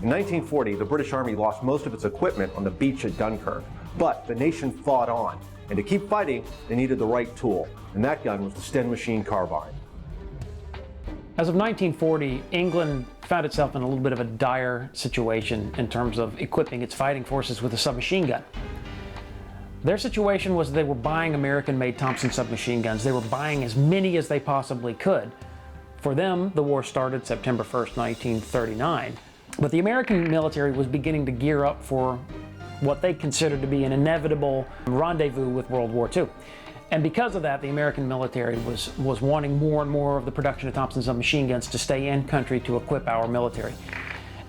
In 1940, the British Army lost most of its equipment on the beach at Dunkirk, but the nation fought on. And to keep fighting, they needed the right tool, and that gun was the Sten machine carbine. As of 1940, England found itself in a little bit of a dire situation in terms of equipping its fighting forces with a submachine gun. Their situation was they were buying American-made Thompson submachine guns. They were buying as many as they possibly could. For them, the war started September 1st, 1939. But the American military was beginning to gear up for what they considered to be an inevitable rendezvous with World War II. And because of that, the American military was wanting more and more of the production of Thompson submachine guns to stay in country to equip our military.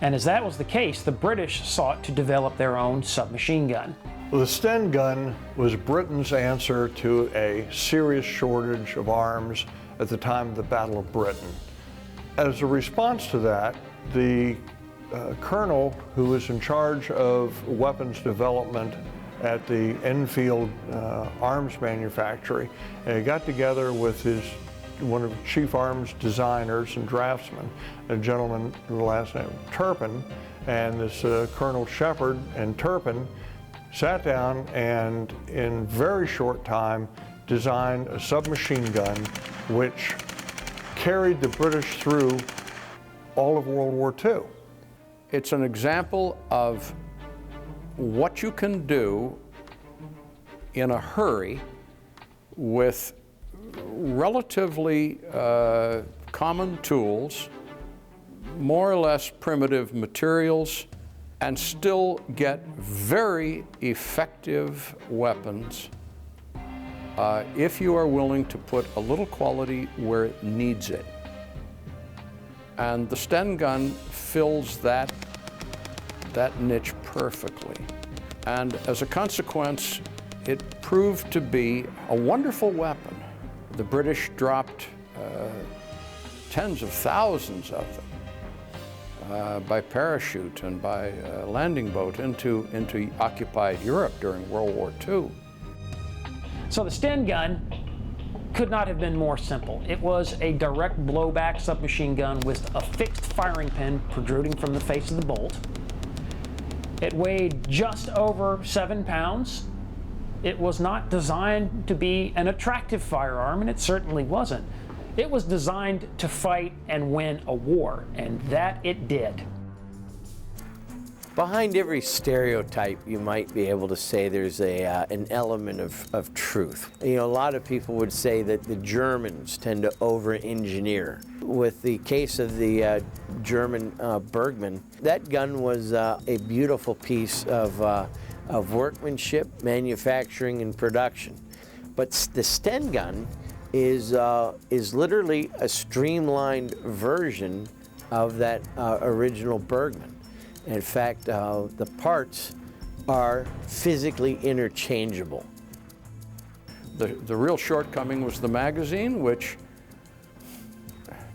And as that was the case, the British sought to develop their own submachine gun. Well, the Sten gun was Britain's answer to a serious shortage of arms at the time of the Battle of Britain. As a response to that, the colonel who was in charge of weapons development at the Enfield arms manufacturer, got together with one of the chief arms designers and draftsmen, a gentleman with the last name Turpin, and this Colonel Shepard and Turpin sat down and in very short time designed a submachine gun which carried the British through all of World War II. It's an example of what you can do in a hurry with relatively common tools, more or less primitive materials, and still get very effective weapons if you are willing to put a little quality where it needs it. And the Sten gun fills that niche perfectly. And as a consequence, it proved to be a wonderful weapon. The British dropped tens of thousands of them by parachute and by landing boat into occupied Europe during World War II. So the Sten gun could not have been more simple. It was a direct blowback submachine gun with a fixed firing pin protruding from the face of the bolt. It weighed just over 7 pounds. It was not designed to be an attractive firearm, and it certainly wasn't. It was designed to fight and win a war, and that it did. Behind every stereotype, you might be able to say there's an element of truth. You know, a lot of people would say that the Germans tend to over-engineer. With the case of the German Bergmann, that gun was a beautiful piece of workmanship, manufacturing, and production. But the Sten gun is literally a streamlined version of that original Bergmann. In fact, the parts are physically interchangeable. The real shortcoming was the magazine, which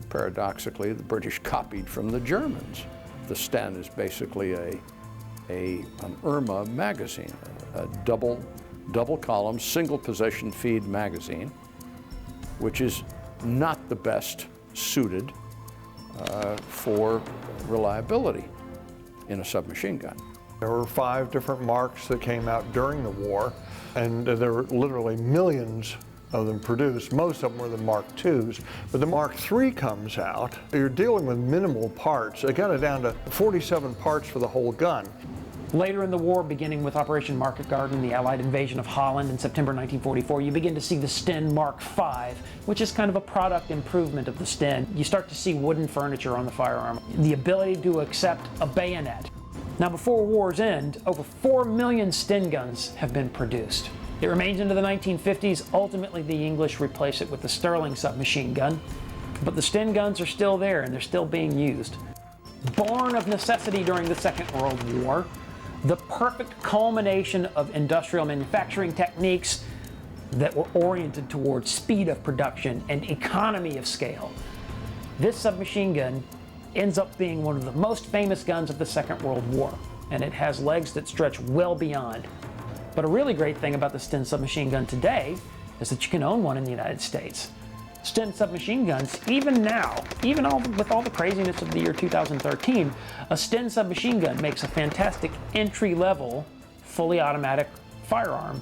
paradoxically the British copied from the Germans. The Sten is basically an Irma magazine, a double column, single position feed magazine, which is not the best suited for reliability in a submachine gun. There were 5 different marks that came out during the war, and there were literally millions of them produced. Most of them were the Mark IIs, but the Mark III comes out. You're dealing with minimal parts. They got it down to 47 parts for the whole gun. Later in the war, beginning with Operation Market Garden, the Allied invasion of Holland in September 1944, you begin to see the Sten Mark V, which is kind of a product improvement of the Sten. You start to see wooden furniture on the firearm, the ability to accept a bayonet. Now, before war's end, over 4 million Sten guns have been produced. It remains into the 1950s. Ultimately, the English replace it with the Sterling submachine gun, but the Sten guns are still there and they're still being used. Born of necessity during the Second World War, the perfect culmination of industrial manufacturing techniques that were oriented towards speed of production and economy of scale. This submachine gun ends up being one of the most famous guns of the Second World War, and it has legs that stretch well beyond. But a really great thing about the Sten submachine gun today is that you can own one in the United States. Sten submachine guns, even now, with all the craziness of the year 2013, a Sten submachine gun makes a fantastic entry-level, fully automatic firearm